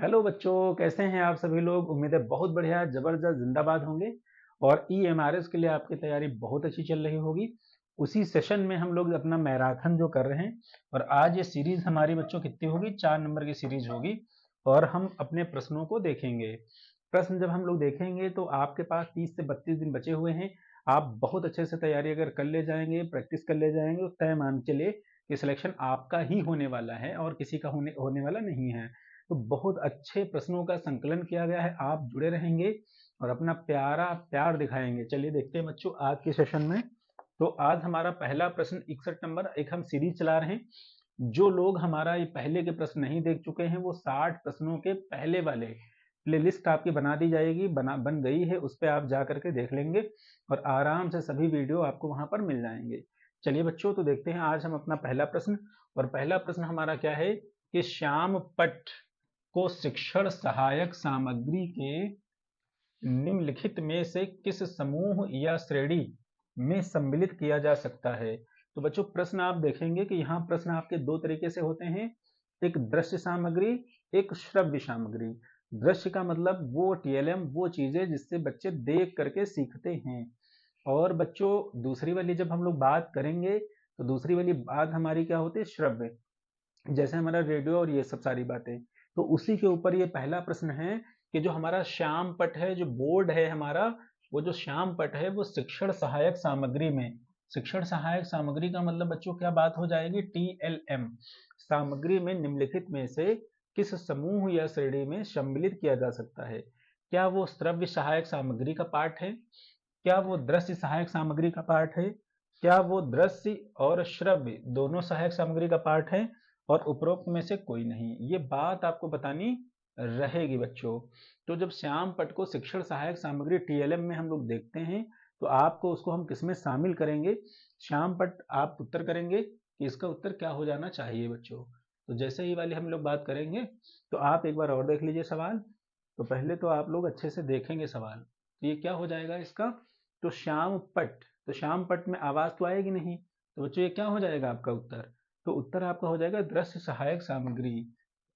Hello बच्चों, कैसे हैं आप सभी लोग। उम्मीद है बहुत बढ़िया, जबरदस्त, जिंदाबाद होंगे। और ईएमआरएस के लिए आपकी तैयारी बहुत अच्छी चल रही होगी। उसी सेशन में हम लोग अपना मैराथन जो कर रहे हैं। और आज ये सीरीज हमारी बच्चों कितनी होगी, 4 नंबर की सीरीज होगी। और हम अपने प्रश्नों को देखेंगे। प्रश्न जब हम लोग देखेंगे तो आपके पास 30 से 32 दिन बचे हुए हैं। आप बहुत अच्छे से तैयारी अगर कर ले जाएंगे, प्रैक्टिस कर ले जाएंगे, तो तय मान के चलिए कि सिलेक्शन आपका ही होने वाला है और किसी का होने वाला नहीं है। तो बहुत अच्छे प्रश्नों का संकलन किया गया है, आप जुड़े रहेंगे और अपना प्यारा प्यार दिखाएंगे। चलिए देखते हैं बच्चों आज के सेशन में। तो आज हमारा पहला प्रश्न 61 नंबर, एक हम सीरीज चला रहे हैं। जो लोग हमारा ये पहले के प्रश्न नहीं देख चुके हैं वो 60 प्रश्नों के पहले वाले प्लेलिस्ट आपकी बना दी जाएगी, बन गई है, उस पर आप जा करके देख लेंगे और आराम से सभी वीडियो आपको वहां पर मिल जाएंगे। चलिए बच्चों, तो देखते हैं आज हम अपना पहला प्रश्न। और पहला प्रश्न हमारा क्या है कि श्याम पट्ट को शिक्षण सहायक सामग्री के निम्नलिखित में से किस समूह या श्रेणी में सम्मिलित किया जा सकता है। तो बच्चों प्रश्न आप देखेंगे कि यहाँ प्रश्न आपके दो तरीके से होते हैं। एक दृश्य सामग्री, एक श्रव्य सामग्री। दृश्य का मतलब वो टीएलएम, वो चीजें जिससे बच्चे देख करके सीखते हैं। और बच्चों दूसरी वाली जब हम लोग बात करेंगे तो दूसरी वाली बात हमारी क्या होती है, श्रव्य, जैसे हमारा रेडियो और ये सब सारी बातें। तो उसी के ऊपर ये पहला प्रश्न है कि जो हमारा श्याम पट है, जो बोर्ड है हमारा, वो जो श्याम पट है वो शिक्षण सहायक सामग्री में, शिक्षण सहायक सामग्री का मतलब बच्चों क्या बात हो जाएगी, टीएलएम सामग्री में निम्नलिखित में से किस समूह या श्रेणी में सम्मिलित किया जा सकता है। क्या वो श्रव्य सहायक सामग्री का पार्ट है, क्या वो दृश्य सहायक सामग्री का पार्ट है, क्या वो दृश्य और श्रव्य दोनों सहायक सामग्री का पार्ट है, और उपरोक्त में से कोई नहीं। ये बात आपको बतानी रहेगी बच्चों। तो जब श्याम पट को शिक्षण सहायक सामग्री टीएलएम में हम लोग देखते हैं तो आपको उसको हम किसमें शामिल करेंगे, श्याम पट आप उत्तर करेंगे कि इसका उत्तर क्या हो जाना चाहिए बच्चों। तो जैसे ही वाली हम लोग बात करेंगे तो आप एक बार और देख लीजिए सवाल। तो पहले तो आप लोग अच्छे से देखेंगे सवाल। तो ये क्या हो जाएगा इसका, तो श्याम पट, तो श्याम पट में आवाज तो आएगी नहीं, तो बच्चों ये क्या हो जाएगा आपका उत्तर। तो उत्तर आपका हो जाएगा दृश्य सहायक सामग्री।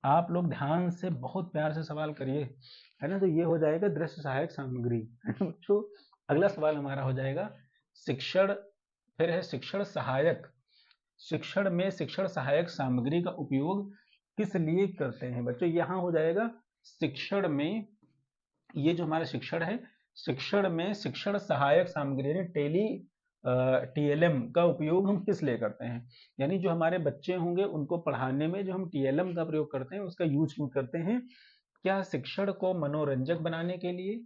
आप लोग ध्यान से बहुत प्यार से सवाल करिए, है ना। तो ये हो जाएगा दृश्य सहायक सामग्री। बच्चों अगला सवाल हमारा हो जाएगा शिक्षण, फिर है शिक्षण सहायक। शिक्षण में शिक्षण सहायक सामग्री का उपयोग किस लिए करते हैं बच्चों, यहाँ हो जाएगा शिक्षण में, ये जो हमारा शिक्षण है, शिक्षण में शिक्षण सहायक सामग्री यानी टीएलएम का उपयोग हम किस लिए करते हैं। यानी जो हमारे बच्चे होंगे उनको पढ़ाने में जो हम टीएलएम का प्रयोग करते हैं उसका यूज क्यों करते हैं। क्या शिक्षण को मनोरंजक बनाने के लिए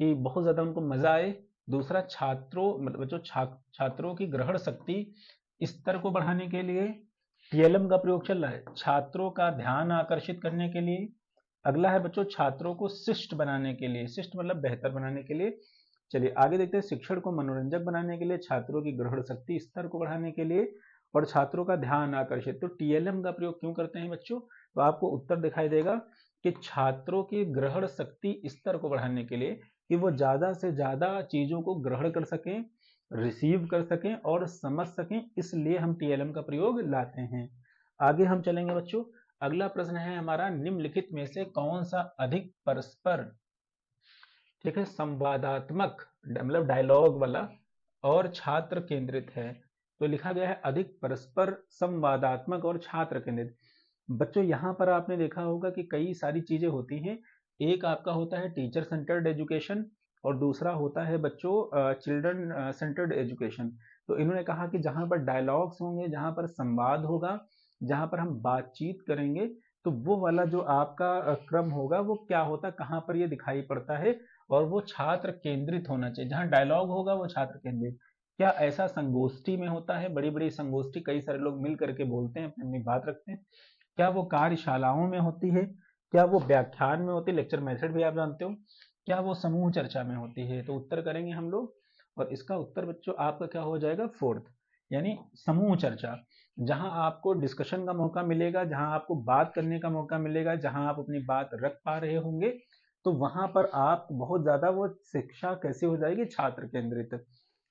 कि बहुत ज्यादा उनको मजा आए, दूसरा छात्रों मतलब जो छात्रों की ग्रहण शक्ति स्तर को बढ़ाने के लिए टीएलएम का प्रयोग चल रहा है, छात्रों का ध्यान आकर्षित करने के लिए, अगला है बच्चों छात्रों को शिष्ट बनाने के लिए, शिष्ट मतलब बेहतर बनाने के लिए। चलिए आगे देखते हैं शिक्षण को मनोरंजक बनाने के लिए, छात्रों की ग्रहण शक्ति स्तर को बढ़ाने के लिए और छात्रों का ध्यान आकर्षित। तो टीएलएम का प्रयोग क्यों करते हैं बच्चों, तो आपको उत्तर दिखाई देगा कि छात्रों की ग्रहण शक्ति स्तर को बढ़ाने के लिए, कि वो ज्यादा से ज्यादा चीजों को ग्रहण कर सकें, रिसीव कर सकें और समझ सकें, इसलिए हम टीएलएम का प्रयोग लाते हैं। आगे हम चलेंगे बच्चों। अगला प्रश्न है हमारा निम्नलिखित में से कौन सा अधिक परस्पर, ठीक है, संवादात्मक मतलब डायलॉग वाला और छात्र केंद्रित है। तो लिखा गया है अधिक परस्पर संवादात्मक और छात्र केंद्रित। बच्चों यहाँ पर आपने देखा होगा कि कई सारी चीजें होती हैं। एक आपका होता है टीचर सेंटर्ड एजुकेशन और दूसरा होता है बच्चों चिल्ड्रन सेंटर्ड एजुकेशन। तो इन्होंने कहा कि जहाँ पर डायलॉग्स होंगे, जहाँ पर संवाद होगा, जहाँ पर हम बातचीत करेंगे, तो वो वाला जो आपका क्रम होगा वो क्या होता, कहाँ पर ये दिखाई पड़ता है, और वो छात्र केंद्रित होना चाहिए। जहाँ डायलॉग होगा वो छात्र केंद्रित। क्या ऐसा संगोष्ठी में होता है, बड़ी बड़ी संगोष्ठी, कई सारे लोग मिल करके बोलते हैं, अपनी अपनी बात रखते हैं। क्या वो कार्यशालाओं में होती है, क्या वो व्याख्यान में होती है, लेक्चर मेथड भी आप जानते हो, क्या वो समूह चर्चा में होती है। तो उत्तर करेंगे हम लोग और इसका उत्तर बच्चों आपका क्या हो जाएगा, फोर्थ, यानी समूह चर्चा। जहां आपको डिस्कशन का मौका मिलेगा, जहां आपको बात करने का मौका मिलेगा, जहां आप अपनी बात रख पा रहे होंगे, तो वहां पर आप बहुत ज्यादा वो शिक्षा कैसे हो जाएगी, छात्र केंद्रित।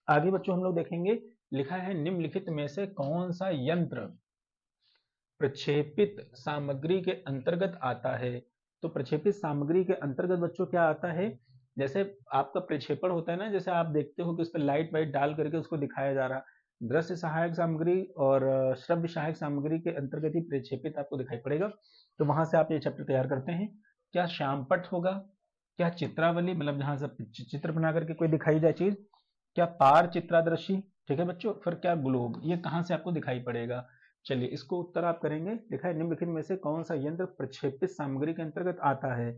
आगे बच्चों हम लोग देखेंगे, लिखा है निम्नलिखित में से कौन सा यंत्र प्रक्षेपित सामग्री के अंतर्गत आता है। तो प्रक्षेपित सामग्री के अंतर्गत बच्चों क्या आता है, जैसे आपका प्रक्षेपण होता है ना, जैसे आप देखते हो कि उस पर लाइट वाइट डाल करके उसको दिखाया जा रहा, दृश्य सहायक सामग्री और श्रव्य सहायक सामग्री के अंतर्गत ही प्रक्षेपित आपको दिखाई पड़ेगा। तो वहां से आप ये चैप्टर तैयार करते हैं। क्या श्यामपट्ट होगा, क्या चित्रावली, मतलब जहां से चित्र बना करके कोई दिखाई जाए चीज, क्या पार चित्रादृशी, ठीक है बच्चों, फिर क्या ग्लोब, ये कहां से आपको दिखाई पड़ेगा। चलिए इसको उत्तर आप करेंगे। देखा है निम्नलिखित में से कौन सा यंत्र प्रक्षेपित सामग्री के अंतर्गत आता है।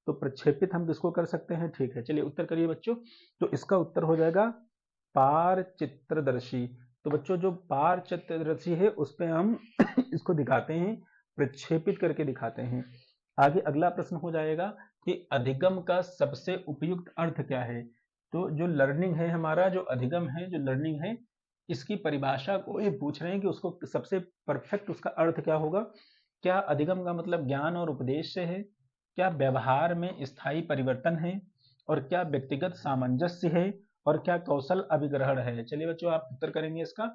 तो प्रक्षेपित हम किसको कर सकते हैं, ठीक है, चलिए उत्तर करिए बच्चों। तो इसका उत्तर हो जाएगा पार चित्रदर्शी। तो बच्चों जो पार चित्रदर्शी है उस पे हम इसको दिखाते हैं, प्रक्षेपित करके दिखाते हैं। आगे अगला प्रश्न हो जाएगा कि अधिगम का सबसे उपयुक्त अर्थ क्या है। तो जो लर्निंग है हमारा, जो अधिगम है, जो लर्निंग है, इसकी परिभाषा को ये पूछ रहे हैं कि उसको सबसे परफेक्ट उसका अर्थ क्या होगा। क्या अधिगम का मतलब ज्ञान और उपदेश से है, क्या व्यवहार में स्थायी परिवर्तन है, और क्या व्यक्तिगत सामंजस्य है, और क्या कौशल अभिग्रहण है। चलिए बच्चों आप उत्तर करेंगे इसका।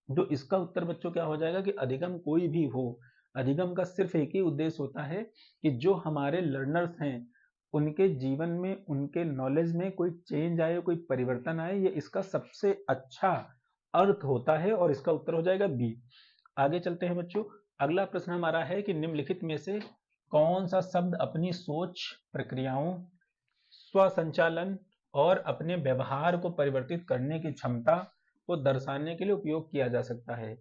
तो इसका उत्तर बच्चों क्या हो जाएगा कि अधिगम कोई भी हो, अधिगम का सिर्फ एक ही उद्देश्य होता है कि जो हमारे लर्नर्स हैं उनके जीवन में, उनके नॉलेज में कोई चेंज आए, कोई परिवर्तन आए, ये इसका सबसे अच्छा अर्थ होता है, और इसका उत्तर हो जाएगा बी। आगे चलते हैं बच्चों। अगला प्रश्न हमारा है कि निम्नलिखित में से कौन सा शब्द अपनी सोच, प्रक्रियाओं, स्वसंचालन और अपने व्यवहार को परिवर्तित करने की क्षमता को दर्शाने के लिए उपयोग किया जा सकता है।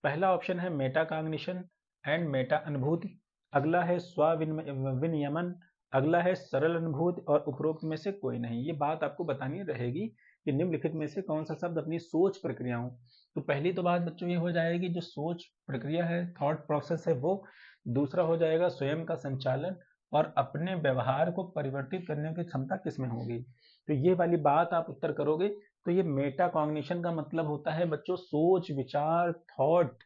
पहला ऑप्शन है मेटा कॉग्निशन एंड मेटा अनुभूति, अगला है स्व विनियमन, अगला है सरल अनुभूति, और उपरोक्त में से कोई नहीं। ये बात आपको बतानी रहेगी कि निम्नलिखित में से कौन सा शब्द अपनी सोच प्रक्रियाओं। तो पहली तो बात बच्चों ये हो जाएगी जो सोच प्रक्रिया है, थॉट प्रोसेस है वो। दूसरा हो जाएगा स्वयं का संचालन, और अपने व्यवहार को परिवर्तित करने की क्षमता किसमें होगी। तो ये वाली बात आप उत्तर करोगे। तो ये मेटा कॉग्निशन का मतलब होता है बच्चों सोच, विचार, थॉट,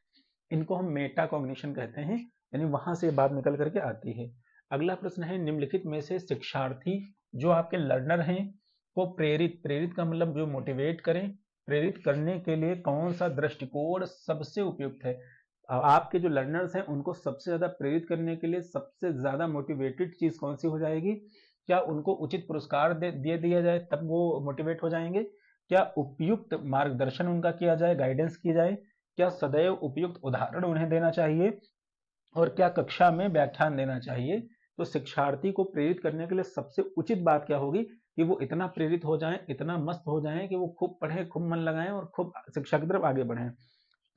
इनको हम मेटा कॉग्निशन कहते हैं, यानी वहां से बात निकल करके आती है। अगला प्रश्न है निम्नलिखित में से शिक्षार्थी जो आपके लर्नर हैं को प्रेरित, प्रेरित का मतलब जो मोटिवेट करें, प्रेरित करने के लिए कौन सा दृष्टिकोण सबसे उपयुक्त है। आपके जो लर्नर्स हैं उनको सबसे ज्यादा प्रेरित करने के लिए सबसे ज्यादा मोटिवेटेड चीज कौन सी हो जाएगी। क्या उनको उचित पुरस्कार दे दिया जाए तब वो मोटिवेट हो जाएंगे, क्या उपयुक्त मार्गदर्शन उनका किया जाए, गाइडेंस की जाए, क्या सदैव उपयुक्त उदाहरण उन्हें देना चाहिए, और क्या कक्षा में व्याख्यान देना चाहिए। तो शिक्षार्थी को प्रेरित करने के लिए सबसे उचित बात क्या होगी कि वो इतना प्रेरित हो जाएं, इतना मस्त हो जाएं कि वो खूब पढ़ें, खूब मन लगाएं और खूब शिक्षा की तरफ आगे बढ़ें।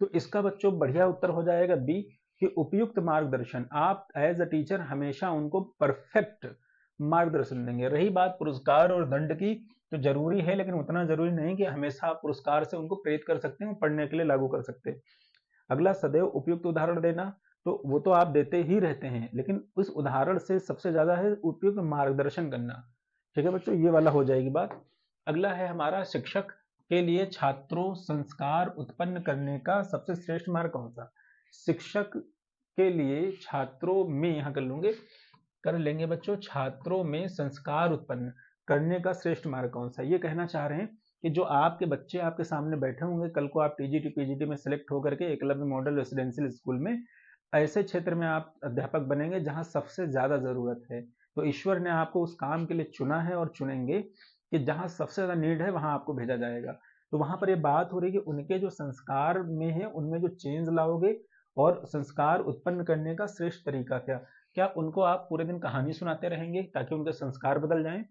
तो इसका बच्चों बढ़िया उत्तर हो जाएगा बी कि उपयुक्त मार्गदर्शन। आप एज अ टीचर हमेशा उनको परफेक्ट मार्गदर्शन देंगे। रही बात पुरस्कार और दंड की, तो जरूरी है लेकिन उतना जरूरी नहीं कि हमेशा आप पुरस्कार से उनको प्रेरित कर सकते हैं, पढ़ने के लिए लागू कर सकते हैं। अगला सदैव उपयुक्त उदाहरण देना, तो वो तो आप देते ही रहते हैं, लेकिन उस उदाहरण से सबसे ज्यादा है उपयुक्त मार्गदर्शन करना। ठीक है बच्चों, ये वाला हो जाएगी बात। अगला है हमारा शिक्षक के लिए छात्रों संस्कार उत्पन्न करने का सबसे श्रेष्ठ मार्ग कौन सा। शिक्षक के लिए छात्रों में, यहां कर लूंगे, कर लेंगे बच्चों, छात्रों में संस्कार उत्पन्न करने का श्रेष्ठ मार्ग कौन सा। ये कहना चाह रहे हैं कि जो आपके बच्चे आपके सामने बैठे होंगे, कल को आप टीजीटी पीजीटी में सिलेक्ट होकर के एकलव्य मॉडल रेसिडेंशियल स्कूल में ऐसे क्षेत्र में आप अध्यापक बनेंगे जहां सबसे ज्यादा जरूरत है। तो ईश्वर ने आपको उस काम के लिए चुना है और चुनेंगे कि जहां सबसे ज्यादा नीड है वहां आपको भेजा जाएगा। तो वहां पर ये बात हो रही है कि उनके जो संस्कार में है उनमें जो चेंज लाओगे, और संस्कार उत्पन्न करने का श्रेष्ठ तरीका क्या। क्या उनको आप पूरे दिन कहानी सुनाते रहेंगे ताकि उनके संस्कार बदल जाएं।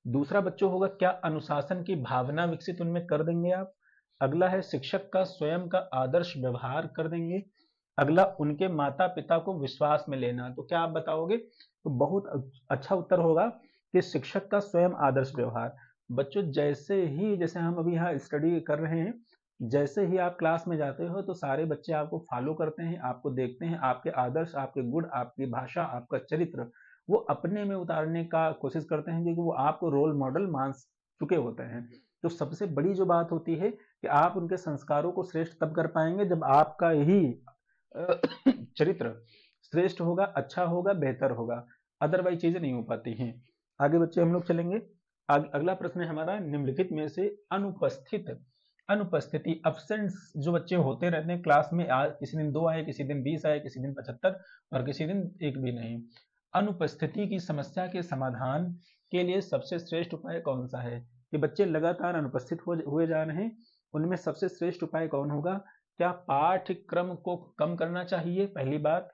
दूसरा बच्चों होगा क्या अनुशासन की भावना विकसित उनमें कर देंगे आप। अगला है शिक्षक का स्वयं का आदर्श व्यवहार कर देंगे। अगला उनके माता पिता को विश्वास में लेना। तो क्या आप बताओगे। तो बहुत अच्छा उत्तर होगा कि शिक्षक का स्वयं आदर्श व्यवहार। बच्चों जैसे हम अभी यहाँ स्टडी कर रहे हैं, जैसे ही आप क्लास में जाते हो तो सारे बच्चे आपको फॉलो करते हैं, आपको देखते हैं, आपके आदर्श, आपके गुण, आपकी भाषा, आपका चरित्र वो अपने में उतारने का कोशिश करते हैं, क्योंकि वो आपको रोल मॉडल मान चुके होते हैं। तो सबसे बड़ी जो बात होती है कि आप उनके संस्कारों को श्रेष्ठ तब कर पाएंगे जब आपका ही चरित्र श्रेष्ठ होगा, अच्छा होगा, बेहतर होगा, अदरवाइज चीजें नहीं हो पाती हैं। आगे बच्चे हम लोग चलेंगे। अगला प्रश्न है हमारा निम्नलिखित में से अनुपस्थिति अब्सेंट्स जो बच्चे होते रहते हैं क्लास में, आज किसी दिन 2 आए, किसी दिन 20 आए, किसी दिन 75 और किसी दिन एक भी नहीं। अनुपस्थिति की समस्या के समाधान के लिए सबसे श्रेष्ठ उपाय कौन सा है? कि बच्चे लगातार अनुपस्थित हुए जा रहे हैं, उनमें सबसे श्रेष्ठ उपाय कौन होगा? क्या पाठ्यक्रम को कम करना चाहिए? पहली बात।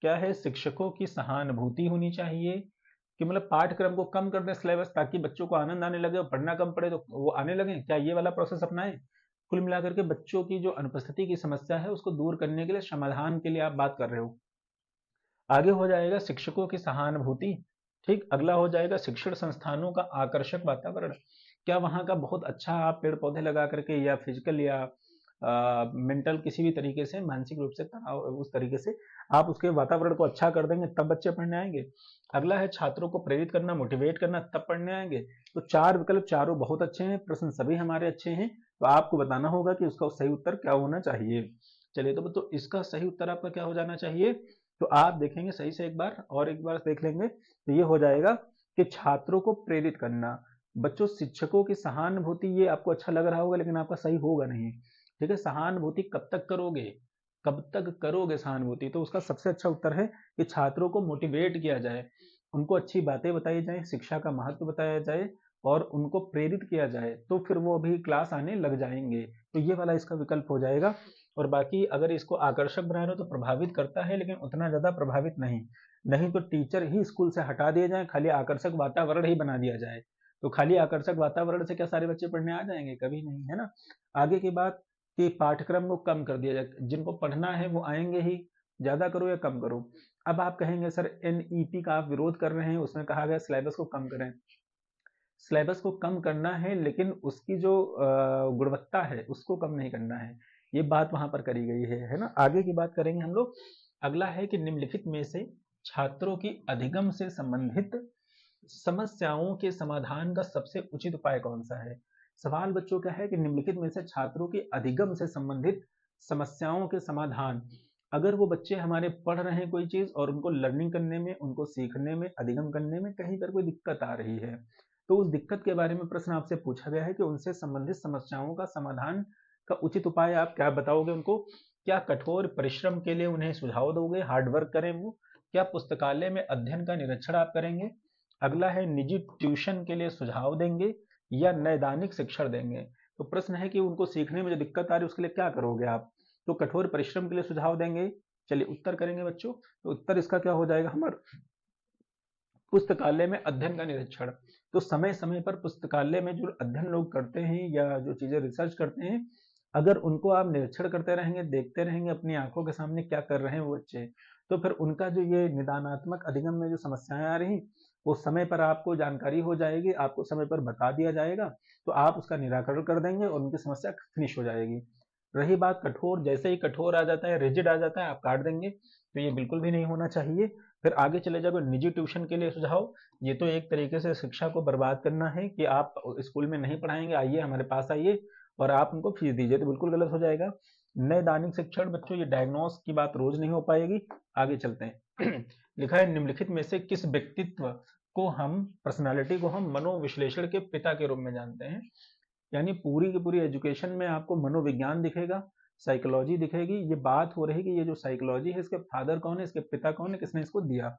क्या है? शिक्षकों की सहानुभूति होनी चाहिए कि मतलब पाठ्यक्रम को कम कर दें सिलेबस, ताकि बच्चों को आनंद आने लगे और पढ़ना कम पड़े तो वो आने लगे। क्या ये वाला प्रोसेस अपनाएं? कुल मिलाकर के बच्चों की जो अनुपस्थिति की समस्या है उसको दूर करने के लिए, समाधान के लिए आप बात कर रहे हो। आगे हो जाएगा शिक्षकों की सहानुभूति। ठीक, अगला हो जाएगा शिक्षण संस्थानों का आकर्षक वातावरण। क्या वहाँ का बहुत अच्छा आप पेड़ पौधे लगा करके या फिजिकल या मेंटल किसी भी तरीके से, मानसिक रूप से तनाव उस तरीके से आप उसके वातावरण को अच्छा कर देंगे, तब बच्चे पढ़ने आएंगे। अगला है छात्रों को प्रेरित करना, मोटिवेट करना, तब पढ़ने आएंगे। तो चार विकल्प चारों बहुत अच्छे हैं, प्रश्न सभी हमारे अच्छे हैं। तो आपको बताना होगा कि उसका सही उत्तर क्या होना चाहिए। चलिए, तो इसका सही उत्तर आपका क्या हो जाना चाहिए? तो आप देखेंगे सही से एक बार और एक बार देख लेंगे तो ये हो जाएगा कि छात्रों को प्रेरित करना। बच्चों, शिक्षकों की सहानुभूति, ये आपको अच्छा लग रहा होगा लेकिन आपका सही होगा नहीं। ठीक है, सहानुभूति कब तक करोगे? कब तक करोगे सहानुभूति? तो उसका सबसे अच्छा उत्तर है कि छात्रों को मोटिवेट किया जाए, उनको अच्छी बातें बताई जाए, शिक्षा का महत्व बताया जाए और उनको प्रेरित किया जाए, तो फिर वो अभी क्लास आने लग जाएंगे। तो ये वाला इसका विकल्प हो जाएगा। और बाकी अगर इसको आकर्षक बना रहे हो तो प्रभावित करता है, लेकिन उतना ज्यादा प्रभावित नहीं। नहीं तो टीचर ही स्कूल से हटा दिए जाए, खाली आकर्षक वातावरण ही बना दिया जाए। तो खाली आकर्षक वातावरण से क्या सारे बच्चे पढ़ने आ जाएंगे? कभी नहीं, है ना। आगे की बात कि पाठ्यक्रम को कम कर दिया जाए, जिनको पढ़ना है वो आएंगे ही, ज्यादा करो या कम करो। अब आप कहेंगे सर एनईपी का आप विरोध कर रहे हैं, उसमें कहा गया सिलेबस को कम करें। सिलेबस को कम करना है, लेकिन उसकी जो गुणवत्ता है उसको कम नहीं करना है। ये बात वहां पर करी गई है ना। आगे की बात करेंगे हम लोग। अगला है कि निम्नलिखित में से छात्रों की अधिगम से संबंधित समस्याओं के समाधान का सबसे उचित उपाय कौन सा है? सवाल बच्चों क्या है कि निम्नलिखित में से छात्रों की अधिगम से संबंधित समस्याओं के समाधान। अगर वो बच्चे हमारे पढ़ रहे हैं कोई चीज और उनको लर्निंग करने में, उनको सीखने में, अधिगम करने में कहीं पर कोई दिक्कत आ रही है, तो उस दिक्कत के बारे में प्रश्न आपसे पूछा गया है कि उनसे संबंधित समस्याओं का समाधान का उचित उपाय आप क्या बताओगे उनको? क्या कठोर परिश्रम के लिए उन्हें सुझाव दोगे, हार्डवर्क करें वो? क्या पुस्तकालय में अध्ययन का निरीक्षण आप करेंगे? अगला है निजी ट्यूशन के लिए सुझाव देंगे या नैदानिक शिक्षण देंगे? तो प्रश्न है कि उनको सीखने में जो दिक्कत आ रही है उसके लिए क्या करोगे आप? तो कठोर परिश्रम के लिए सुझाव देंगे। चलिए उत्तर करेंगे बच्चों। तो उत्तर इसका क्या हो जाएगा हमारा? पुस्तकालय में अध्ययन का निरीक्षण। तो समय समय पर पुस्तकालय में जो अध्ययन लोग करते हैं या जो चीजें रिसर्च करते हैं, अगर उनको आप निरीक्षण करते रहेंगे, देखते रहेंगे अपनी आंखों के सामने क्या कर रहे हैं वो बच्चे, तो फिर उनका जो ये निदानात्मक अधिगम में जो समस्याएं आ रही, वो समय पर आपको जानकारी हो जाएगी, आपको समय पर बता दिया जाएगा, तो आप उसका निराकरण कर देंगे और उनकी समस्या फिनिश हो जाएगी। रही बात कठोर, जैसे ही कठोर आ जाता है, रिजिड आ जाता है, आप काट देंगे, तो ये बिल्कुल भी नहीं होना चाहिए। फिर आगे चले जाओगे निजी ट्यूशन के लिए सुझाव। ये तो एक तरीके से शिक्षा को बर्बाद करना है कि आप स्कूल में नहीं पढ़ाएंगे, आइए हमारे पास आइए और आप उनको फीस दीजिए, तो बिल्कुल गलत हो जाएगा। नैदानिक शिक्षण बच्चों, ये डायग्नोस की बात रोज नहीं हो पाएगी। आगे चलते हैं। लिखा है निम्नलिखित में से किस व्यक्तित्व को हम, पर्सनालिटी को हम मनोविश्लेषण के पिता के रूप में जानते हैं? यानी पूरी की पूरी एजुकेशन में आपको मनोविज्ञान दिखेगा, साइकोलॉजी दिखेगी। ये बात हो रही कि ये जो साइकोलॉजी है इसके फादर कौन है, इसके पिता कौन है, किसने इसको दिया?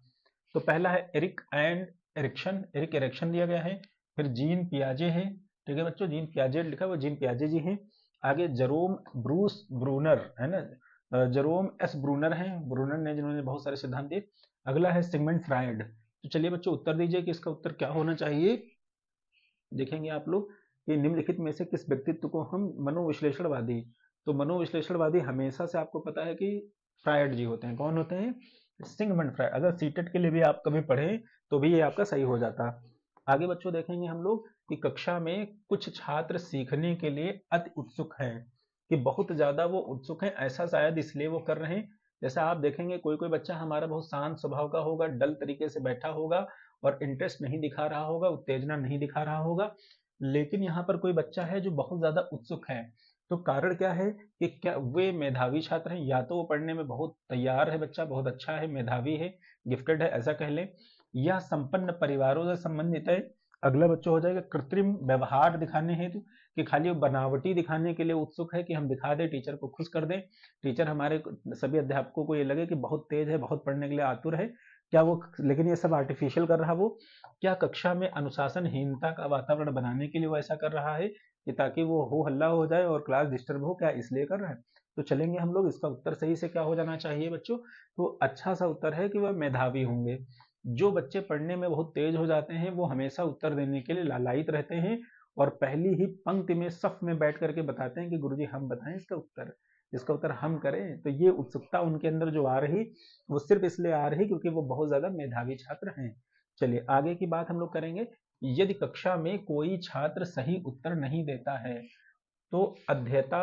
तो पहला है erect and erection, erect erection दिया गया है। फिर जीन पियाजे है। ठीक है बच्चों, जीन पियाजे लिखा हुआ, जीन पियाजे जी हैं। आगे जरोम ब्रूस ब्रूनर है ना, जरोम एस ब्रूनर हैं, ब्रूनर ने जिन्होंने बहुत सारे सिद्धांत दिए। अगला है सिगमंड फ्रायड। तो चलिए बच्चों उत्तर दीजिए कि इसका उत्तर क्या होना चाहिए। देखेंगे आप लोग कि निम्नलिखित में से किस व्यक्तित्व को हम मनोविश्लेषणवादी, तो मनोविश्लेषणवादी हमेशा से आपको पता है कि फ्रायड जी होते हैं। कौन होते हैं? Sigmund Freud. अगर सीटेट के लिए भी आप कभी पढ़े तो भी ये आपका सही हो जाता। आगे बच्चों देखेंगे हम लोग कि कक्षा में कुछ छात्र सीखने के लिए अति उत्सुक हैं, कि बहुत ज्यादा वो उत्सुक हैं, ऐसा शायद इसलिए वो कर रहे हैं। जैसा आप देखेंगे कोई कोई बच्चा हमारा बहुत शांत स्वभाव का होगा, डल तरीके से बैठा होगा और इंटरेस्ट नहीं दिखा रहा होगा, उत्तेजना नहीं दिखा रहा होगा, लेकिन यहाँ पर कोई बच्चा है जो बहुत ज्यादा उत्सुक है। तो कारण क्या है कि क्या वे मेधावी छात्र हैं? या तो वो पढ़ने में बहुत तैयार है, बच्चा बहुत अच्छा है, मेधावी है, गिफ्टेड है, ऐसा कह लें, या संपन्न परिवारों से संबंधित है। अगला बच्चा हो जाएगा कृत्रिम व्यवहार दिखाने हेतु, कि खाली वो बनावटी दिखाने के लिए उत्सुक है कि हम दिखा दें, टीचर को खुश कर दें, टीचर हमारे सभी अध्यापकों को ये लगे कि बहुत तेज है, बहुत पढ़ने के लिए आतुर है, क्या वो, लेकिन ये सब आर्टिफिशियल कर रहा वो, क्या कक्षा में अनुशासनहीनता का वातावरण बनाने के लिए वो ऐसा कर रहा है कि ताकि वो हो हल्ला हो जाए और क्लास डिस्टर्ब हो, क्या इसलिए कर रहा है? तो चलेंगे हम लोग, इसका उत्तर सही से क्या हो जाना चाहिए बच्चों? तो अच्छा सा उत्तर है कि वह मेधावी होंगे। जो बच्चे पढ़ने में बहुत तेज हो जाते हैं वो हमेशा उत्तर देने के लिए लालायित रहते हैं और पहली ही पंक्ति में सफ में बैठ करके बताते हैं कि गुरुजी हम बताएं इसका उत्तर हम करें। तो ये उत्सुकता उनके अंदर जो आ रही, वो सिर्फ इसलिए आ रही क्योंकि वो बहुत ज्यादा मेधावी छात्र हैं। चलिए आगे की बात हम लोग करेंगे। यदि कक्षा में कोई छात्र सही उत्तर नहीं देता है तो अध्येता,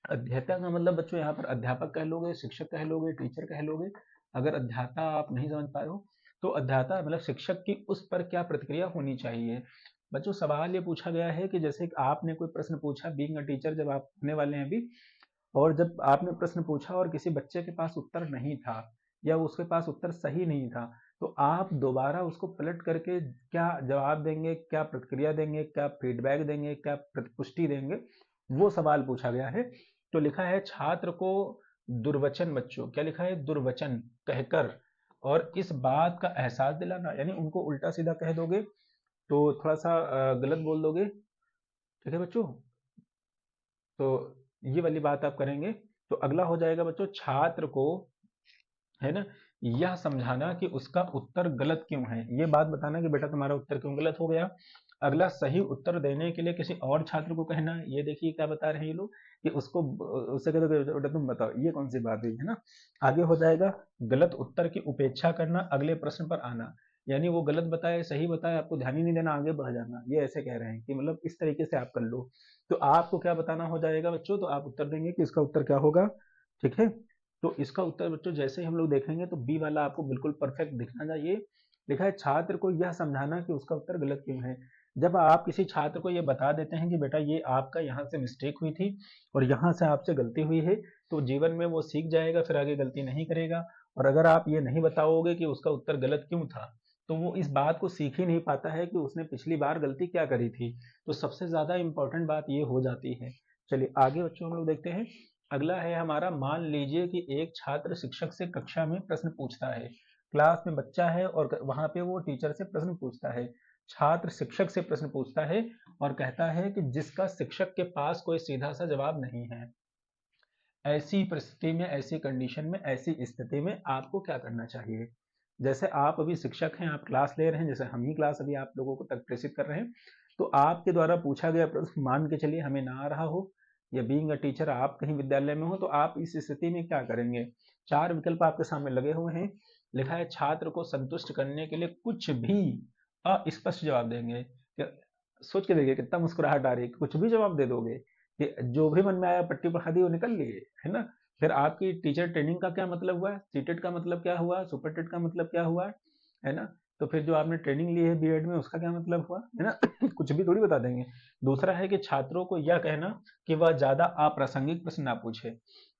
अध्येता का मतलब बच्चों यहाँ पर अध्यापक कह लोगे, शिक्षक कह लोगे, टीचर कह लोगे। अगर अध्याता आप नहीं समझ पाए हो तो अध्याता मतलब शिक्षक की उस पर क्या प्रतिक्रिया होनी चाहिए। बच्चों सवाल ये पूछा गया है कि जैसे आपने कोई प्रश्न पूछा, बीइंग अ टीचर जब आप होने वाले हैं अभी, और जब आपने प्रश्न पूछा और किसी बच्चे के पास उत्तर नहीं था या उसके पास उत्तर सही नहीं था, तो आप दोबारा उसको पलट करके क्या जवाब देंगे, क्या प्रतिक्रिया देंगे, क्या फीडबैक देंगे, क्या प्रतिपुष्टि देंगे, वो सवाल पूछा गया है। तो लिखा है छात्र को दुर्वचन, बच्चों क्या लिखा है, दुर्वचन कहकर और इस बात का एहसास दिलाना, यानी उनको उल्टा सीधा कह दोगे तो थोड़ा सा गलत बोल दोगे, ठीक है बच्चों। तो ये वाली बात आप करेंगे। तो अगला हो जाएगा बच्चों, छात्र को, है ना, यह समझाना कि उसका उत्तर गलत क्यों है, ये बात बताना कि बेटा तुम्हारा उत्तर क्यों गलत हो गया। अगला, सही उत्तर देने के लिए किसी और छात्र को कहना, ये देखिए क्या बता रहे हैं ये लोग कि उसको, उससे कहते बेटा तुम बताओ, ये कौन सी बात हुई, है ना। आगे हो जाएगा, गलत उत्तर की उपेक्षा करना, अगले प्रश्न पर आना, यानी वो गलत बताए सही बताए आपको ध्यान ही नहीं देना, आगे बढ़ जाना, ये ऐसे कह रहे हैं कि मतलब इस तरीके से आप कर लो। तो आपको क्या बताना हो जाएगा बच्चों, तो आप उत्तर देंगे कि इसका उत्तर क्या होगा, ठीक है। तो इसका उत्तर बच्चों जैसे ही हम लोग देखेंगे तो बी वाला आपको बिल्कुल परफेक्ट दिखना चाहिए। लिखा है छात्र को यह समझाना कि उसका उत्तर गलत क्यों है। जब आप किसी छात्र को ये बता देते हैं कि बेटा ये आपका यहाँ से मिस्टेक हुई थी और यहाँ से आपसे गलती हुई है, तो जीवन में वो सीख जाएगा, फिर आगे गलती नहीं करेगा। और अगर आप ये नहीं बताओगे कि उसका उत्तर गलत क्यों था, तो वो इस बात को सीख ही नहीं पाता है कि उसने पिछली बार गलती क्या करी थी। तो सबसे ज्यादा इंपॉर्टेंट बात ये हो जाती है। चलिए आगे बच्चों हम लोग देखते हैं। अगला है हमारा, मान लीजिए कि एक छात्र शिक्षक से कक्षा में प्रश्न पूछता है, क्लास में बच्चा है और वहां पे वो टीचर से प्रश्न पूछता है। छात्र शिक्षक से प्रश्न पूछता है और कहता है कि जिसका शिक्षक के पास कोई सीधा सा जवाब नहीं है। ऐसी परिस्थिति में, ऐसी कंडीशन में, ऐसी स्थिति में आपको क्या करना चाहिए। जैसे आप अभी शिक्षक हैं, आप क्लास ले रहे हैं, जैसे हम ही क्लास अभी आप लोगों को तक प्रेषित कर रहे हैं, तो आपके द्वारा पूछा गया प्रश्न मान के चलिए हमें ना आ रहा हो, या बीइंग अ टीचर आप कहीं विद्यालय में हो, तो आप इस स्थिति में क्या करेंगे। चार विकल्प आपके सामने लगे हुए हैं। लिखा है छात्र को संतुष्ट करने के लिए कुछ भी अस्पष्ट जवाब देंगे। सोच के देखिए कितना मुस्कुराहट आ रही है, कुछ भी जवाब दे दोगे कि जो भी मन में आया पट्टी पढ़ा दी वो निकल लिए, है ना। फिर आपकी टीचर ट्रेनिंग का क्या मतलब हुआ, सीटेट का मतलब क्या हुआ, सुपर टेट का मतलब क्या हुआ, है ना। तो फिर जो आपने ट्रेनिंग ली है बीएड में उसका क्या मतलब हुआ, है ना। कुछ भी थोड़ी बता देंगे। दूसरा है कि छात्रों को यह कहना कि वह ज्यादा अप्रासंगिक प्रश्न ना पूछे।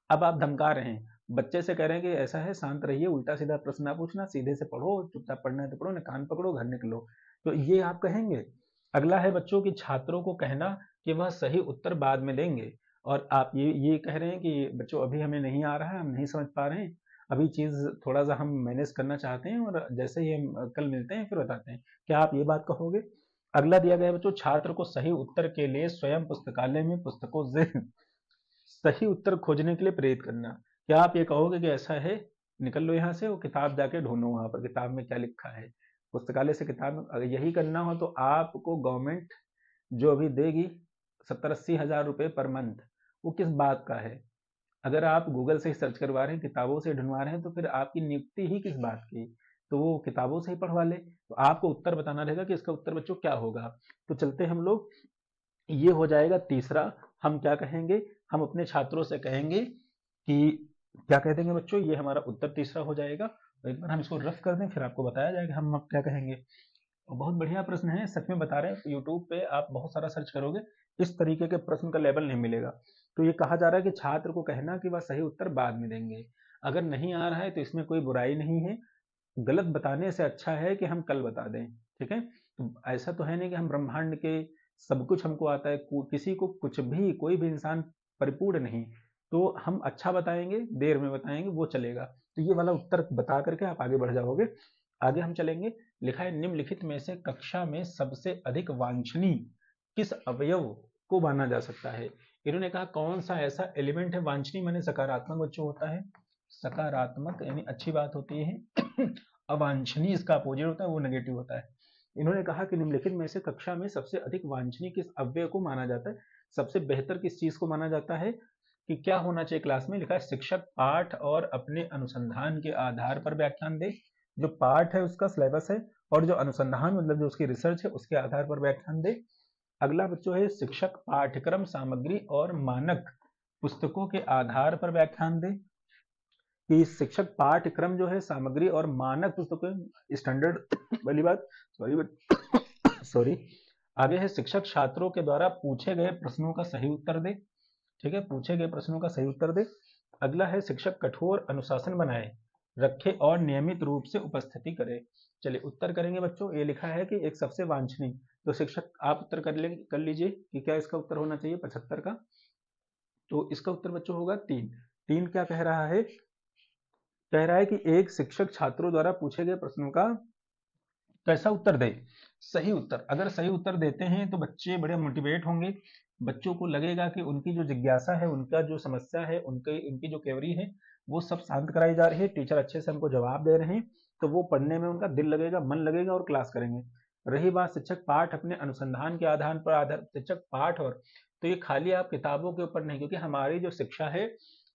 अब आप धमका रहे हैं, बच्चे से कह रहे हैं कि ऐसा है शांत रहिए, उल्टा सीधा प्रश्न ना पूछना, सीधे से पढ़ो, चुपचाप पढ़ना है तो पढ़ो, न कान पकड़ो घर निकलो। तो ये आप कहेंगे। अगला है बच्चों की छात्रों को कहना कि वह सही उत्तर बाद में देंगे। और आप ये कह रहे हैं कि बच्चों अभी हमें नहीं आ रहा है, हम नहीं समझ पा रहे हैं, अभी चीज थोड़ा सा हम मैनेज करना चाहते हैं और जैसे ही हम कल मिलते हैं फिर बताते हैं। क्या आप ये बात कहोगे। अगला दिया गया है बच्चों, छात्र को सही उत्तर के लिए स्वयं पुस्तकालय में पुस्तकों से सही उत्तर खोजने के लिए प्रेरित करना। क्या आप ये कहोगे कि ऐसा है, निकल लो यहाँ से, वो किताब जाके ढूंढो वहां पर किताब में क्या लिखा है। पुस्तकालय से किताब, अगर यही करना हो तो आपको गवर्नमेंट जो अभी देगी 70-80 हज़ार रुपए पर मंथ, वो किस बात का है। अगर आप गूगल से ही सर्च करवा रहे हैं, किताबों से ढूंढवा रहे हैं, तो फिर आपकी नियुक्ति ही किस बात की। तो वो किताबों से ही पढ़वा ले। तो आपको उत्तर बताना रहेगा कि इसका उत्तर बच्चों क्या होगा। तो चलते हैं हम लोग, ये हो जाएगा तीसरा। हम क्या कहेंगे, हम अपने छात्रों से कहेंगे कि क्या कह देंगे बच्चों, ये हमारा उत्तर तीसरा हो जाएगा। तो एक बार हम इसको रफ कर दें फिर आपको बताया जाएगा हम अब क्या कहेंगे। और बहुत बढ़िया प्रश्न है, सच में बता रहे हैं, यूट्यूब पे आप बहुत सारा सर्च करोगे, इस तरीके के प्रश्न का लेवल नहीं मिलेगा। तो ये कहा जा रहा है कि छात्र को कहना कि वह सही उत्तर बाद में देंगे। अगर नहीं आ रहा है तो इसमें कोई बुराई नहीं है, गलत बताने से अच्छा है कि हम कल बता दें, ठीक है। तो ऐसा तो है नहीं कि हम ब्रह्मांड के सब कुछ हमको आता है, किसी को कुछ भी, कोई भी इंसान परिपूर्ण नहीं। तो हम अच्छा बताएंगे, देर में बताएंगे, वो चलेगा। तो ये वाला उत्तर बता करके आप आगे बढ़ जाओगे। आगे हम चलेंगे। लिखा है निम्नलिखित में से कक्षा में सबसे अधिक वांछनीय किस अवयव को माना जा सकता है। इन्होंने कहा कौन सा ऐसा एलिमेंट है, वांछनीय माने सकारात्मक बच्चों होता है, सकारात्मक यानी अच्छी बात होती है अवांछनीय इसका अपोजिट होता है, वो नेगेटिव होता है। इन्होंने कहा कि निम्नलिखित में से कक्षा में सबसे अधिक वांछनीय किस अव्यय को माना जाता है, सबसे बेहतर किस चीज को माना जाता है, कि क्या होना चाहिए क्लास में। लिखा है शिक्षक पाठ और अपने अनुसंधान के आधार पर व्याख्यान दे। जो पाठ है उसका सिलेबस है, और जो अनुसंधान मतलब जो उसकी रिसर्च है उसके आधार पर व्याख्यान दे। अगला बच्चों है शिक्षक पाठ्यक्रम सामग्री और मानक पुस्तकों के आधार पर व्याख्यान दे, कि शिक्षक पाठ्यक्रम जो है सामग्री और मानक पुस्तकों स्टैंडर्ड वाली बात, सॉरी आगे है शिक्षक छात्रों के द्वारा पूछे गए प्रश्नों का सही उत्तर दे। ठीक है, पूछे गए प्रश्नों का सही उत्तर दे। अगला है शिक्षक कठोर अनुशासन बनाए रखे और नियमित रूप से उपस्थिति करे। चलिए उत्तर करेंगे बच्चों। ये लिखा है कि एक सबसे वांछनीय, तो शिक्षक आप उत्तर कर लीजिए कि क्या इसका उत्तर होना चाहिए 75 का। तो इसका उत्तर बच्चों होगा 3। 3 क्या कह रहा है, कह रहा है कि एक शिक्षक छात्रों द्वारा पूछे गए प्रश्नों का कैसा उत्तर दे, सही उत्तर। अगर सही उत्तर देते हैं तो बच्चे बड़े मोटिवेट होंगे, बच्चों को लगेगा कि उनकी जो जिज्ञासा है, उनका जो समस्या है, उनकी जो क्वेरी है वो सब शांत कराई जा रही है, टीचर अच्छे से हमको जवाब दे रहे हैं, तो वो पढ़ने में उनका दिल लगेगा, मन लगेगा और क्लास करेंगे। रही बात शिक्षक पाठ अपने अनुसंधान के आधार पर शिक्षक पाठ, और तो ये खाली आप किताबों के ऊपर नहीं, क्योंकि हमारी जो शिक्षा है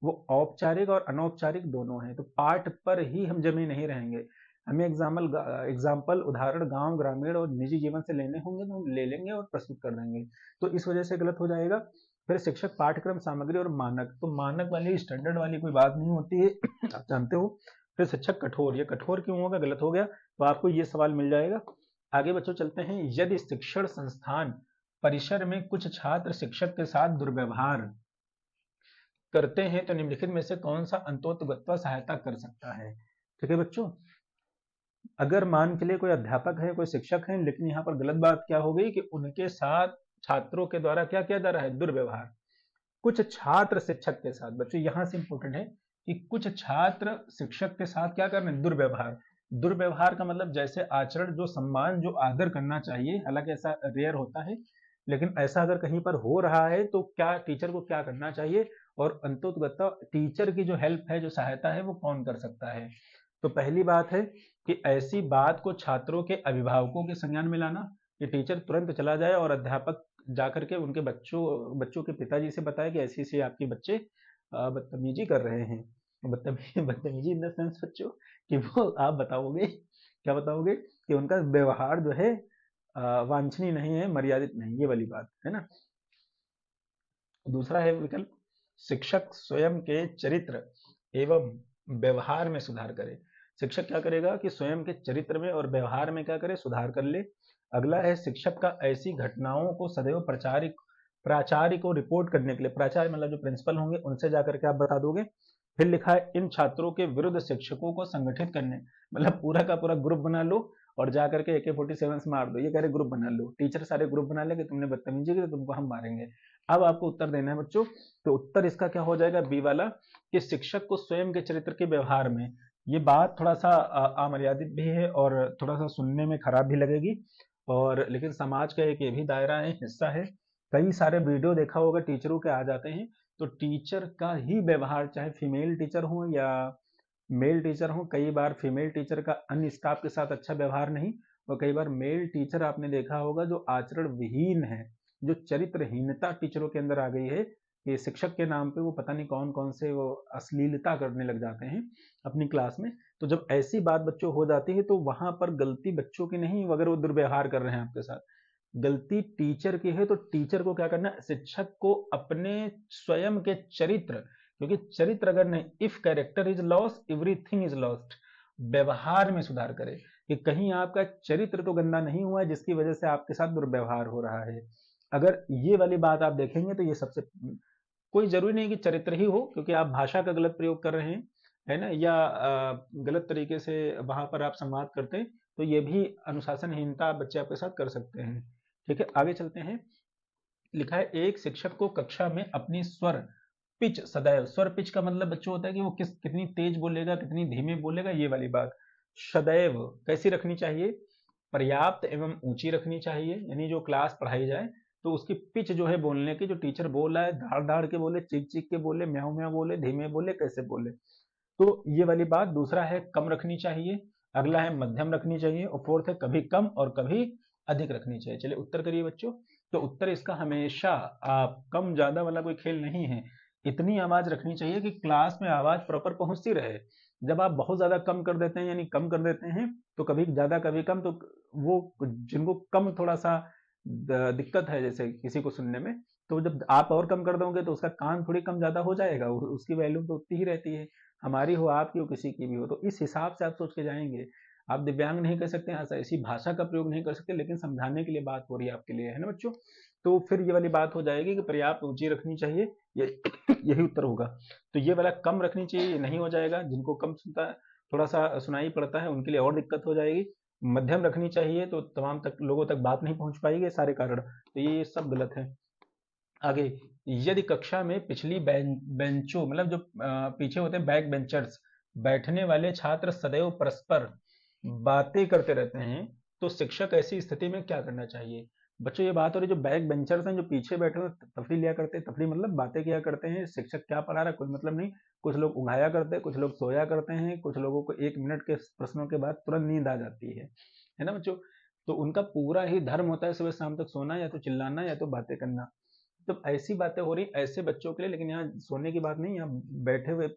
वो औपचारिक और अनौपचारिक दोनों है, तो पाठ पर ही हम जमे नहीं रहेंगे। हमें एग्जाम्पल उदाहरण गांव ग्रामीण और निजी जीवन से लेने होंगे तो हम ले लेंगे और प्रस्तुत कर देंगे, तो इस वजह से गलत हो जाएगा। फिर शिक्षक पाठ्यक्रम सामग्री और मानक, तो मानक वाली स्टैंडर्ड वाली कोई बात नहीं होती है आप जानते हो। फिर शिक्षक कठोर, ये कठोर क्यों होगा, गलत हो गया, तो आपको ये सवाल मिल जाएगा। आगे बच्चों चलते हैं। यदि शिक्षण संस्थान परिसर में कुछ छात्र शिक्षक के साथ दुर्व्यवहार करते हैं तो निम्नलिखित में से कौन सा अंतोतगत्वा सहायता कर सकता है। ठीक है बच्चों, अगर मान के लिए कोई अध्यापक है, कोई शिक्षक है, लेकिन यहाँ पर गलत बात क्या हो गई कि उनके साथ छात्रों के द्वारा क्या किया जा रहा है, दुर्व्यवहार। कुछ छात्र शिक्षक के साथ, बच्चों यहां से इंपॉर्टेंट है कि कुछ छात्र शिक्षक के साथ क्या कर रहे हैं, दुर्व्यवहार। दुर्व्यवहार का मतलब जैसे आचरण, जो सम्मान, जो आदर करना चाहिए, हालांकि ऐसा रेयर होता है, लेकिन ऐसा अगर कहीं पर हो रहा है तो क्या टीचर को क्या करना चाहिए, और अंतोतगत्वा टीचर की जो हेल्प है, जो सहायता है, वो कौन कर सकता है। तो पहली बात है कि ऐसी बात को छात्रों के अभिभावकों के संज्ञान में लाना, कि टीचर तुरंत चला जाए और अध्यापक जाकर के उनके बच्चों के पिताजी से बताए कि ऐसी ऐसी आपके बच्चे बदतमीजी कर रहे हैं। बदतमीजी इन द सेंस बच्चों कि वो आप बताओगे, क्या बताओगे, कि उनका व्यवहार जो है वांछनीय नहीं है, मर्यादित नहीं, ये वाली बात है ना। दूसरा है विकल्प शिक्षक स्वयं के चरित्र एवं व्यवहार में सुधार करे। शिक्षक क्या करेगा कि स्वयं के चरित्र में और व्यवहार में क्या करे, सुधार कर ले। अगला है शिक्षक का ऐसी घटनाओं को सदैव प्राचार्य को रिपोर्ट करने के लिए, प्राचार्य मतलब जो प्रिंसिपल होंगे उनसे जाकर के आप बता दोगे। फिर लिखा है इन छात्रों के विरुद्ध शिक्षकों को संगठित करने, मतलब पूरा का पूरा ग्रुप बना लो और जाकर के AK-47 मार दो। ये कह रहे ग्रुप बना लो, टीचर सारे ग्रुप बना लेंगे, तुमने बदतमीजी की तो तुमको हम मारेंगे। अब आपको उत्तर देना है बच्चों, तो उत्तर इसका क्या हो जाएगा, बी वाला, कि शिक्षक को स्वयं के चरित्र के व्यवहार में। ये बात थोड़ा सा अमर्यादित भी है और थोड़ा सा सुनने में खराब भी लगेगी, और लेकिन समाज का एक ये भी दायरा है, हिस्सा है। कई सारे वीडियो देखा होगा टीचरों के आ जाते हैं, तो टीचर का ही व्यवहार, चाहे फीमेल टीचर हो या मेल टीचर हो, कई बार फीमेल टीचर का अन्य स्टाफ के साथ अच्छा व्यवहार नहीं, और कई बार मेल टीचर आपने देखा होगा जो आचरण विहीन है, जो चरित्रहीनता टीचरों के अंदर आ गई है, कि शिक्षक के नाम पे वो पता नहीं कौन कौन से वो अश्लीलता करने लग जाते हैं अपनी क्लास में। तो जब ऐसी बात बच्चों हो जाती है तो वहां पर गलती बच्चों की नहीं, अगर वो दुर्व्यवहार कर रहे हैं आपके साथ, गलती टीचर की है, तो टीचर को क्या करना है, शिक्षक को अपने स्वयं के चरित्र, क्योंकि चरित्र अगर नहीं, if character is lost everything is lost, व्यवहार में सुधार करे, कि कहीं आपका चरित्र तो गंदा नहीं हुआ है जिसकी वजह से आपके साथ दुर्व्यवहार हो रहा है। अगर ये वाली बात आप देखेंगे तो ये सबसे, कोई जरूरी नहीं कि चरित्र ही हो, क्योंकि आप भाषा का गलत प्रयोग कर रहे हैं, है ना, या गलत तरीके से वहां पर आप संवाद करते हैं, तो ये भी अनुशासनहीनता बच्चे आपके साथ कर सकते हैं। ठीक है, आगे चलते हैं। लिखा है एक शिक्षक को कक्षा में अपनी स्वर पिच सदैव, स्वर पिच का मतलब बच्चों होता है कि वो कितनी तेज बोलेगा, कितनी धीमे बोलेगा, ये वाली बात। सदैव कैसी रखनी चाहिए? पर्याप्त एवं ऊंची रखनी चाहिए, यानी जो क्लास पढ़ाई जाए तो उसकी पिच जो है बोलने की, जो टीचर बोल रहा है धाड़ धाड़ के बोले, चीख चीख के बोले, म्याऊ म्याऊ बोले, धीमे बोले, कैसे बोले, तो ये वाली बात। दूसरा है कम रखनी चाहिए, अगला है मध्यम रखनी चाहिए, और फोर्थ है कभी कम और कभी अधिक रखनी चाहिए। चलिए उत्तर करिए बच्चों। तो उत्तर इसका हमेशा आप कम ज्यादा वाला कोई खेल नहीं है, इतनी आवाज रखनी चाहिए कि क्लास में आवाज प्रॉपर पहुंचती रहे। जब आप बहुत ज्यादा कम कर देते हैं यानी कम कर देते हैं, तो कभी ज्यादा कभी कम, तो वो जिनको कम थोड़ा सा दिक्कत है जैसे किसी को सुनने में, तो जब आप और कम कर दोगे तो उसका कान थोड़ी कम ज्यादा हो जाएगा, उसकी वैल्यू तो उतनी ही रहती है, हमारी हो, आपकी हो, किसी की भी हो। तो इस हिसाब से आप सोच के जाएंगे। आप दिव्यांग नहीं कर सकते, ऐसी भाषा का प्रयोग नहीं कर सकते, लेकिन समझाने के लिए बात हो रही है आपके लिए, है ना बच्चों। तो फिर ये वाली बात हो जाएगी कि पर्याप्त ऊंची रखनी चाहिए, ये यही उत्तर होगा। तो ये वाला कम रखनी चाहिए, ये नहीं हो जाएगा, जिनको कम सुनता है, थोड़ा सा सुनाई पड़ता है, उनके लिए और दिक्कत हो जाएगी। मध्यम रखनी चाहिए तो तमाम तक लोगों तक बात नहीं पहुंच पाएगी, सारे कारण, तो ये सब गलत है। आगे, यदि कक्षा में पिछली बेंचों मतलब जो पीछे होते हैं बैक बेंचर्स, बैठने वाले छात्र सदैव परस्पर बातें करते रहते हैं, तो शिक्षक ऐसी स्थिति में क्या करना चाहिए? बच्चों ये बात हो रही है जो बैक बेंचर्स हैं, जो पीछे बैठे हुए तफरी लिया करते हैं, तफरी मतलब बातें किया करते हैं, शिक्षक क्या पढ़ा रहा है कोई मतलब नहीं, कुछ लोग उंघाया करते हैं, कुछ लोग सोया करते हैं, कुछ लोगों को 1 मिनट के प्रश्नों के बाद तुरंत नींद आ जाती है ना बच्चों। तो उनका पूरा ही धर्म होता है सुबह शाम तक सोना, या तो चिल्लाना या तो बातें करना। तो ऐसी बातें हो रही ऐसे बच्चों के लिए, लेकिन यहाँ सोने की बात नहीं, यहाँ बैठे हुए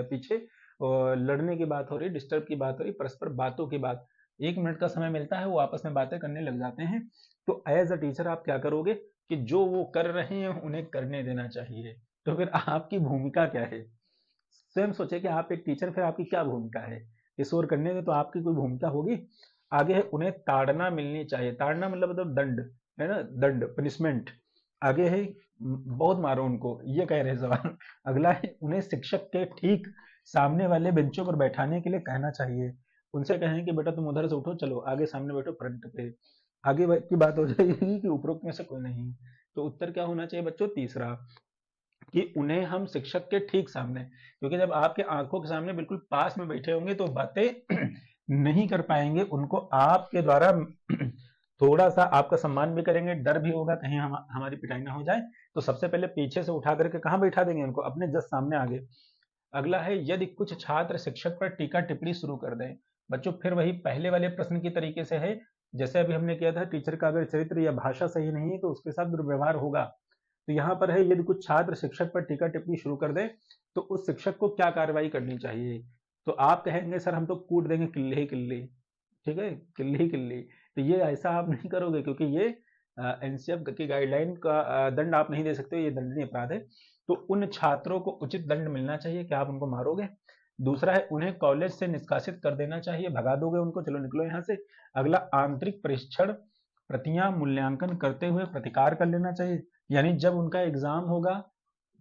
पीछे और लड़ने की बात हो रही, डिस्टर्ब की बात हो रही, परस्पर बातों की बात। 1 मिनट का समय मिलता है, वो आपस में बातें करने लग जाते हैं। तो एज अ टीचर आप क्या करोगे कि जो वो कर रहे हैं उन्हें करने देना चाहिए। तो फिर आपकी भूमिका क्या है? स्वयं सोचे कि आप एक टीचर, फिर आपकी क्या भूमिका है? ये शोर करने में तो आपकी कोई भूमिका होगी। आगे है उन्हें ताड़ना मिलनी चाहिए, ताड़ना मतलब दंड, है ना, दंड, पनिशमेंट। आगे है बहुत मारो उनको, ये कह रहे हैं सवाल। अगला है उन्हें शिक्षक के ठीक सामने वाले बेंचों पर बैठाने के लिए कहना चाहिए, उनसे कहें कि बेटा तुम उधर से उठो, चलो आगे सामने बैठो फ्रंट पे। आगे की बात हो जाएगी कि उपरोक्त में से कोई नहीं। तो उत्तर क्या होना चाहिए बच्चों? तीसरा, कि उन्हें हम शिक्षक के ठीक सामने, क्योंकि जब आपके आंखों के सामने बिल्कुल पास में बैठे होंगे तो बातें नहीं कर पाएंगे, उनको आपके द्वारा थोड़ा सा आपका सम्मान भी करेंगे, डर भी होगा कहीं हमारी पिटाई ना हो जाए, तो सबसे पहले पीछे से उठा करके कहाँ बैठा देंगे उनको? अपने जस्ट सामने आगे। अगला है यदि कुछ छात्र शिक्षक पर टीका टिप्पणी शुरू कर दें। बच्चों फिर वही पहले वाले प्रश्न की तरीके से है, जैसे अभी हमने किया था, टीचर का अगर चरित्र या भाषा सही नहीं है तो उसके साथ दुर्व्यवहार होगा। तो यहाँ पर है यदि कुछ छात्र शिक्षक पर टीका टिप्पणी शुरू कर दें तो उस शिक्षक को क्या कार्रवाई करनी चाहिए? तो आप कहेंगे सर हम तो कूट देंगे किल्ले ही किल्ले, ठीक है, किल्ली ही किल्ली। तो ये ऐसा आप नहीं करोगे, क्योंकि ये एनसीएफ की गाइडलाइन का दंड आप नहीं दे सकते, ये दंडनीय अपराध है। तो उन छात्रों को उचित दंड मिलना चाहिए, क्या आप उनको मारोगे? दूसरा है उन्हें कॉलेज से निष्कासित कर देना चाहिए, भगा दोगे उनको, चलो निकलो यहाँ से। अगला, आंतरिक परीक्षण प्रतियां मूल्यांकन करते हुए प्रतिकार कर लेना चाहिए, यानी जब उनका एग्जाम होगा,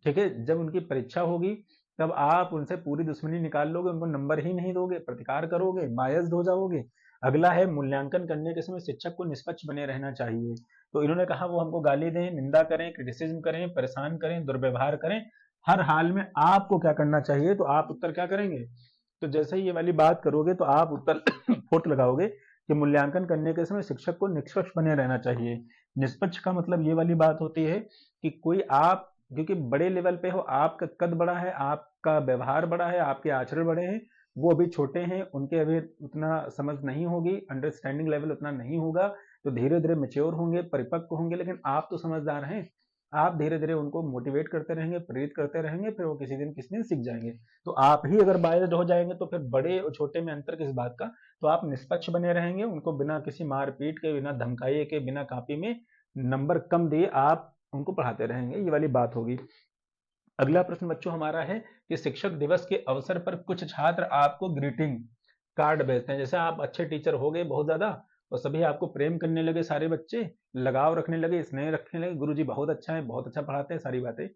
ठीक है, जब उनकी परीक्षा होगी, तब आप उनसे पूरी दुश्मनी निकाल लोगे, उनको नंबर ही नहीं दोगे, प्रतिकार करोगे, बायस्ड हो जाओगे। अगला है मूल्यांकन करने के समय शिक्षक को निष्पक्ष बने रहना चाहिए। तो इन्होंने कहा वो हमको गाली दें, निंदा करें, क्रिटिसिज्म करें, परेशान करें, दुर्व्यवहार करें, हर हाल में आपको क्या करना चाहिए? तो आप उत्तर क्या करेंगे? तो जैसे ही ये वाली बात करोगे तो आप उत्तर फोर्थ लगाओगे कि मूल्यांकन करने के समय शिक्षक को निष्पक्ष बने रहना चाहिए। निष्पक्ष का मतलब ये वाली बात होती है कि कोई आप, क्योंकि बड़े लेवल पे हो, आपका कद बड़ा है, आपका व्यवहार बड़ा है, आपके आचरण बड़े हैं, वो अभी छोटे हैं, उनके अभी उतना समझ नहीं होगी, अंडरस्टैंडिंग लेवल उतना नहीं होगा, तो धीरे धीरे मेच्योर होंगे, परिपक्व होंगे, लेकिन आप तो समझदार हैं, आप धीरे धीरे उनको मोटिवेट करते रहेंगे, प्रेरित करते रहेंगे, फिर वो किसी दिन सीख जाएंगे। तो आप ही अगर बायस्ड हो जाएंगे तो फिर बड़े और छोटे में अंतर किस बात का? तो आप निष्पक्ष बने रहेंगे, उनको बिना किसी मारपीट के, बिना धमकाए के, बिना कॉपी में नंबर कम दिए आप उनको पढ़ाते रहेंगे, ये वाली बात होगी। अगला प्रश्न बच्चों हमारा है कि शिक्षक दिवस के अवसर पर कुछ छात्र आपको ग्रीटिंग कार्ड भेजते हैं, जैसे आप अच्छे टीचर हो गए बहुत ज्यादा और सभी आपको प्रेम करने लगे, सारे बच्चे लगाव रखने लगे, स्नेह रखने लगे, गुरुजी बहुत अच्छा है, बहुत अच्छा पढ़ाते हैं, सारी बातें।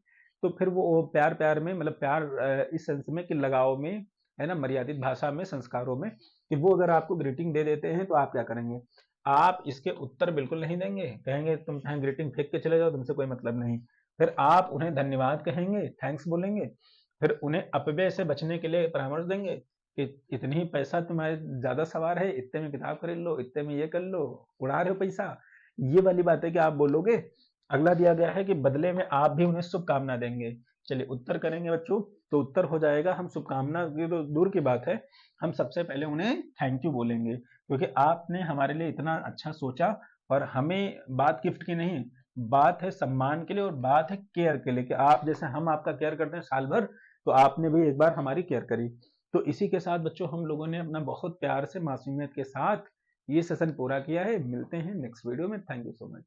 तो फिर वो प्यार प्यार में, मतलब प्यार इस सेंस में कि लगाव में, है ना, मर्यादित भाषा में, संस्कारों में, कि वो अगर आपको ग्रीटिंग दे देते हैं तो आप क्या करेंगे? आप इसके उत्तर बिल्कुल नहीं देंगे, कहेंगे तुम चाहे ग्रीटिंग फेंक के चले जाओ, तुमसे कोई मतलब नहीं। फिर आप उन्हें धन्यवाद कहेंगे, थैंक्स बोलेंगे, फिर उन्हें अपव्यय से बचने के लिए परामर्श देंगे कि इतनी ही पैसा तुम्हारे ज़्यादा सवार है, इतने में किताब खरीद लो, इतने में ये कर लो, उड़ा रहे हो पैसा। ये वाली बातें क्या आप बोलोगे? अगला दिया गया है कि बदले में आप भी उन्हें शुभकामना देंगे। चलिए उत्तर करेंगे बच्चों, तो उत्तर हो जाएगा हम शुभकामना ये तो दूर की बात है, हम सबसे पहले उन्हें थैंक यू बोलेंगे क्योंकि आपने हमारे लिए इतना अच्छा सोचा और हमें बात गिफ्ट की नहीं, बात है सम्मान के लिए और बात है केयर के लिए कि आप जैसे हम आपका केयर करते हैं साल भर, तो आपने भी एक बार हमारी केयर करी। तो इसी के साथ बच्चों हम लोगों ने अपना बहुत प्यार से मासूमियत के साथ ये सेशन पूरा किया है। मिलते हैं नेक्स्ट वीडियो में। Thank you so much.